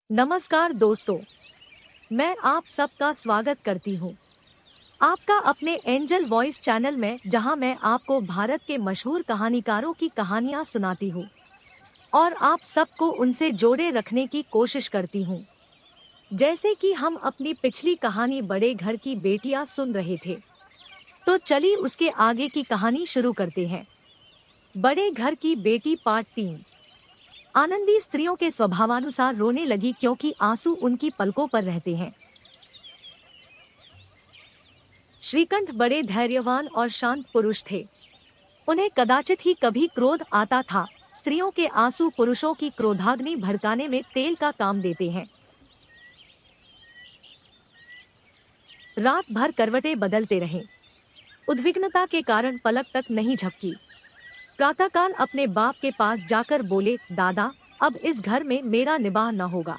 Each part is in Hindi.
नमस्कार दोस्तों, मैं आप सबका स्वागत करती हूँ आपका अपने एंजल वॉइस चैनल में, जहाँ मैं आपको भारत के मशहूर कहानीकारों की कहानियाँ सुनाती हूँ और आप सबको उनसे जोड़े रखने की कोशिश करती हूँ। जैसे कि हम अपनी पिछली कहानी बड़े घर की बेटियाँ सुन रहे थे, तो चलिए उसके आगे की कहानी शुरू करते हैं। बड़े घर की बेटी पार्ट 3। आनंदी स्त्रियों के स्वभावानुसार रोने लगी क्योंकि आंसू उनकी पलकों पर रहते हैं। श्रीकंठ बड़े धैर्यवान और शांत पुरुष थे। उन्हें कदाचित ही कभी क्रोध आता था। स्त्रियों के आंसू पुरुषों की क्रोधाग्नि भड़काने में तेल का काम देते हैं। रात भर करवटें बदलते रहे। उद्विग्नता के कारण पलक तक नहीं झपकी। प्रातःकाल अपने बाप के पास जाकर बोले, दादा, अब इस घर में मेरा निबाह न होगा।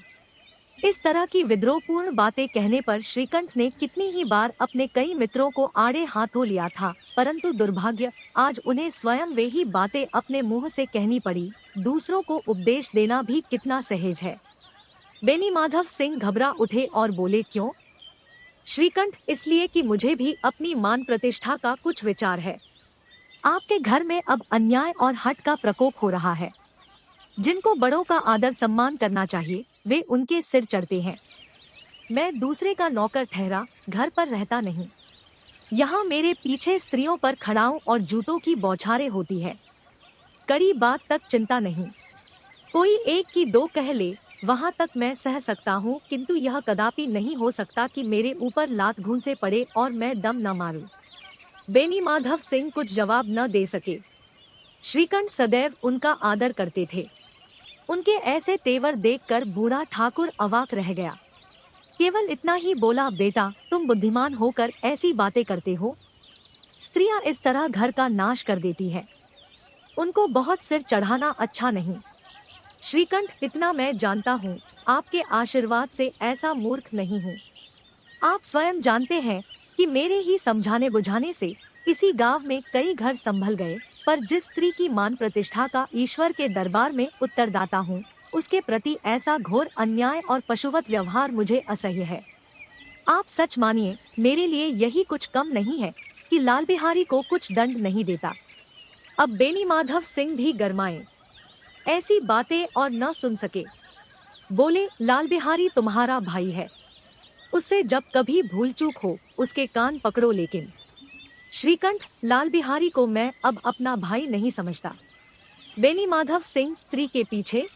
इस तरह की विद्रोहपूर्ण बातें कहने पर श्रीकंठ ने कितनी ही बार अपने कई मित्रों को आड़े हाथों लिया था, परंतु दुर्भाग्य, आज उन्हें स्वयं वे ही बातें अपने मुंह से कहनी पड़ी। दूसरों को उपदेश देना भी कितना सहज है। बेनी माधव सिंह घबरा उठे और बोले, क्यों? श्रीकंठ, इसलिए कि मुझे भी अपनी मान प्रतिष्ठा का कुछ विचार है। आपके घर में अब अन्याय और हठ का प्रकोप हो रहा है। जिनको बड़ों का आदर सम्मान करना चाहिए, वे उनके सिर चढ़ते हैं। मैं दूसरे का नौकर ठहरा घर पर रहता नहीं। यहाँ मेरे पीछे स्त्रियों पर खड़ाओं और जूतों की बौछारें होती है। कड़ी बात तक चिंता नहीं। कोई एक की दो कह ले, वहाँ तक मैं सह सकता हूँ, किंतु यह कदापि नहीं हो सकता कि मेरे ऊपर लात घूंसे पड़े और मैं दम न मारूं। बेनी माधव सिंह कुछ जवाब न दे सके। श्रीकंठ सदैव उनका आदर करते थे। उनके ऐसे तेवर देखकर बूढ़ा ठाकुर अवाक रह गया। केवल इतना ही बोला, बेटा, तुम बुद्धिमान होकर ऐसी बातें करते हो? स्त्रियां इस तरह घर का नाश कर देती है। उनको बहुत सिर चढ़ाना अच्छा नहीं। श्रीकंठ, इतना मैं जानता हूँ, आपके आशीर्वाद से ऐसा मूर्ख नहीं हूँ। आप स्वयं जानते हैं कि मेरे ही समझाने बुझाने से इसी गांव में कई घर संभल गए, पर जिस स्त्री की मान प्रतिष्ठा का ईश्वर के दरबार में उत्तरदाता हूँ, उसके प्रति ऐसा घोर अन्याय और पशुवत व्यवहार मुझे असह्य है। आप सच मानिए, मेरे लिए यही कुछ कम नहीं है कि लाल बिहारी को कुछ दंड नहीं देता। अब बेनी माधव सिंह भी गरमाए, ऐसी बातें और न सुन सके। बोले, लाल बिहारी तुम्हारा भाई है, उससे जब कभी भूल चूक हो उसके कान पकड़ो। लेकिन श्रीकंठ, लाल बिहारी को मैं अब अपना भाई नहीं समझता। बेनी माधव सिंह स्त्री के पीछे।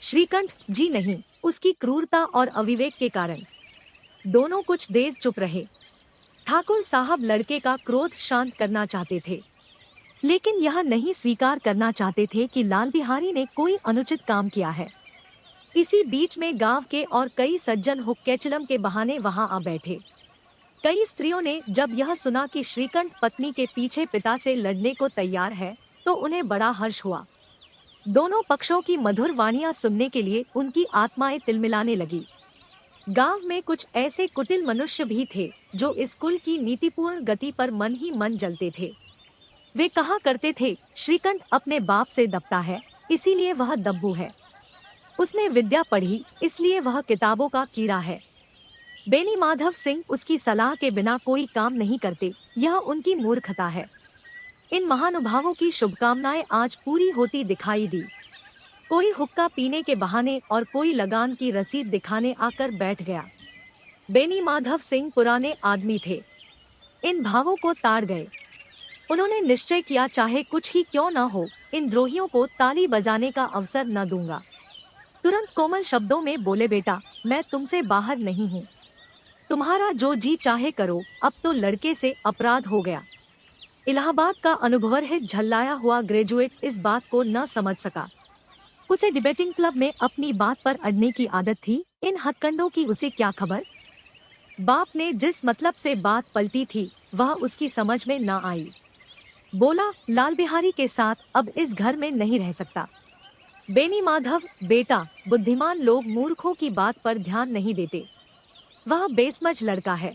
श्रीकंठ, जी नहीं, उसकी क्रूरता और अविवेक के कारण। दोनों कुछ देर चुप रहे। ठाकुर साहब लड़के का क्रोध शांत करना चाहते थे, लेकिन यह नहीं स्वीकार करना चाहते थे कि लाल बिहारी ने कोई अनुचित काम किया है। इसी बीच में गांव के और कई सज्जन हुक्केचलम के बहाने वहां आ बैठे। कई स्त्रियों ने जब यह सुना कि श्रीकंठ पत्नी के पीछे पिता से लड़ने को तैयार है, तो उन्हें बड़ा हर्ष हुआ। दोनों पक्षों की मधुर वाणियां सुनने के लिए उनकी आत्माएं तिलमिलाने लगी। गांव में कुछ ऐसे कुटिल मनुष्य भी थे जो इस कुल की नीतिपूर्ण गति पर मन ही मन जलते थे। वे कहा करते थे, श्रीकंठ अपने बाप से दबता है, इसीलिए वह दब्बू है। उसने विद्या पढ़ी, इसलिए वह किताबों का कीड़ा है। बेनी माधव सिंह उसकी सलाह के बिना कोई काम नहीं करते, यह उनकी मूर्खता है। इन महानुभावों की शुभकामनाएं आज पूरी होती दिखाई दी। कोई हुक्का पीने के बहाने और कोई लगान की रसीद दिखाने आकर बैठ गया। बेनी माधव सिंह पुराने आदमी थे, इन भावों को ताड़ गए। उन्होंने निश्चय किया, चाहे कुछ ही क्यों न हो, इन द्रोहियों को ताली बजाने का अवसर न दूंगा। तुरंत कोमल शब्दों में बोले, बेटा, मैं तुमसे बाहर नहीं हूँ, तुम्हारा जो जी चाहे करो। अब तो लड़के से अपराध हो गया। इलाहाबाद का अनुभवरहित झल्लाया हुआ ग्रेजुएट इस बात को न समझ सका। उसे डिबेटिंग क्लब में अपनी बात पर अड़ने की आदत थी, इन हथकंडों की उसे क्या खबर। बाप ने जिस मतलब से बात पलटी थी, वह उसकी समझ में न आई। बोला, लाल बिहारी के साथ अब इस घर में नहीं रह सकता। बेनी माधव, बेटा, बुद्धिमान लोग मूर्खों की बात पर ध्यान नहीं देते। वह बेसमझ लड़का है,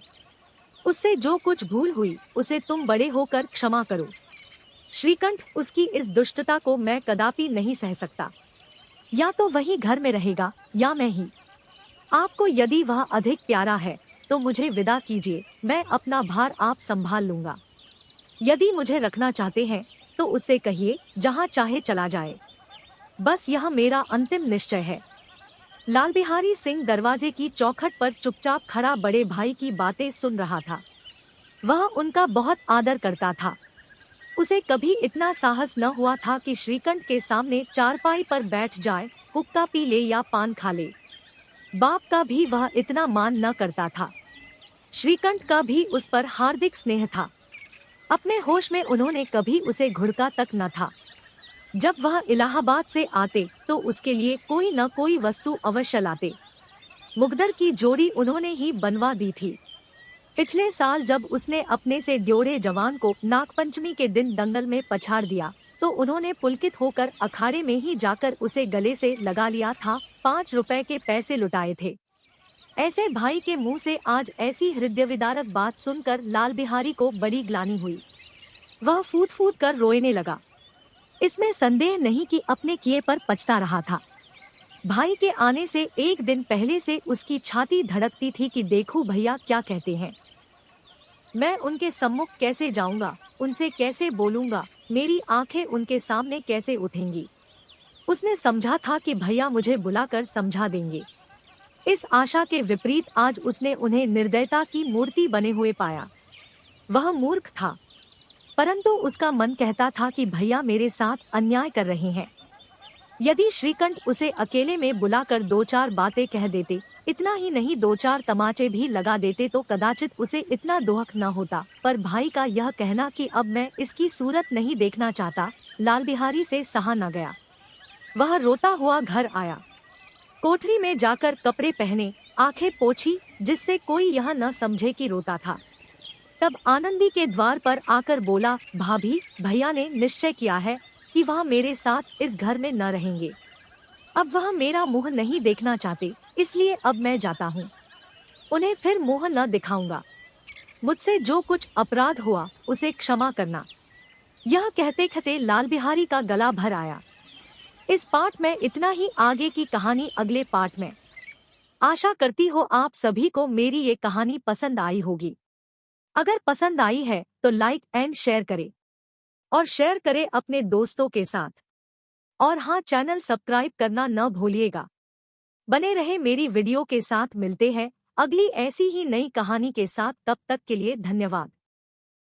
उससे जो कुछ भूल हुई उसे तुम बड़े होकर क्षमा करो। श्रीकंठ, उसकी इस दुष्टता को मैं कदापि नहीं सह सकता। या तो वही घर में रहेगा या मैं ही। आपको यदि वह अधिक प्यारा है तो मुझे विदा कीजिए, मैं अपना भार आप संभाल लूंगा। यदि मुझे रखना चाहते हैं तो उससे कहिए जहाँ चाहे चला जाए। बस यह मेरा अंतिम निश्चय है। लाल बिहारी सिंह दरवाजे की चौखट पर चुपचाप खड़ा बड़े भाई की बातें सुन रहा था। वह उनका बहुत आदर करता था। उसे कभी इतना साहस न हुआ था कि श्रीकंठ के सामने चारपाई पर बैठ जाए, हुक्का पी ले या पान खा ले। बाप का भी वह इतना मान न करता था। श्रीकंठ का भी उस पर हार्दिक स्नेह था। अपने होश में उन्होंने कभी उसे घुड़का तक न था। जब वह इलाहाबाद से आते तो उसके लिए कोई न कोई वस्तु अवश्य लाते। मुकद्दर की जोड़ी उन्होंने ही बनवा दी थी। पिछले साल जब उसने अपने से ड्योढ़े जवान को नागपंचमी के दिन दंगल में पछाड़ दिया तो उन्होंने पुलकित होकर अखाड़े में ही जाकर उसे गले से लगा लिया था। 5 रुपए के पैसे लुटाए थे। ऐसे भाई के मुंह से आज ऐसी हृदय विदारक बात सुनकर लाल बिहारी को बड़ी ग्लानि हुई। वह फूट फूट कर रोने लगा। इसमें संदेह नहीं कि अपने किए पर पछता रहा था। भाई के आने से एक दिन पहले से उसकी छाती धड़कती थी कि देखूं भैया क्या कहते हैं। मैं उनके सम्मुख कैसे जाऊंगा, उनसे कैसे बोलूंगा, मेरी आंखें उनके सामने कैसे उठेंगी। उसने समझा था कि भैया मुझे बुलाकर समझा देंगे। इस आशा के विपरीत आज उसने उन्हें निर्दयता की मूर्ति बने हुए पाया। वह मूर्ख था, परंतु उसका मन कहता था कि भैया मेरे साथ अन्याय कर रहे हैं। यदि श्रीकंठ उसे अकेले में बुलाकर 2-4 बातें कह देते, इतना ही नहीं 2-4 तमाचे भी लगा देते तो कदाचित उसे इतना दुख न होता। पर भाई का यह कहना कि अब मैं इसकी सूरत नहीं देखना चाहता, लाल बिहारी से सहा न गया। वह रोता हुआ घर आया। कोठरी में जाकर कपड़े पहने, आंखें पोंछी जिससे कोई यह न समझे कि रोता था। तब आनंदी के द्वार पर आकर बोला, भाभी, भैया ने निश्चय किया है कि वह मेरे साथ इस घर में न रहेंगे। अब वह मेरा मुंह नहीं देखना चाहते, इसलिए अब मैं जाता हूँ। उन्हें फिर मुंह न दिखाऊंगा। मुझसे जो कुछ अपराध हुआ उसे क्षमा करना। यह कहते कहते लाल बिहारी का गला भर आया। इस पाठ में इतना ही, आगे की कहानी अगले पाठ में। आशा करती हो आप सभी को मेरी ये कहानी पसंद आई होगी। अगर पसंद आई है तो लाइक एंड शेयर करें और शेयर करें अपने दोस्तों के साथ। और हाँ, चैनल सब्सक्राइब करना न भूलिएगा। बने रहे मेरी वीडियो के साथ। मिलते हैं अगली ऐसी ही नई कहानी के साथ। तब तक के लिए धन्यवाद।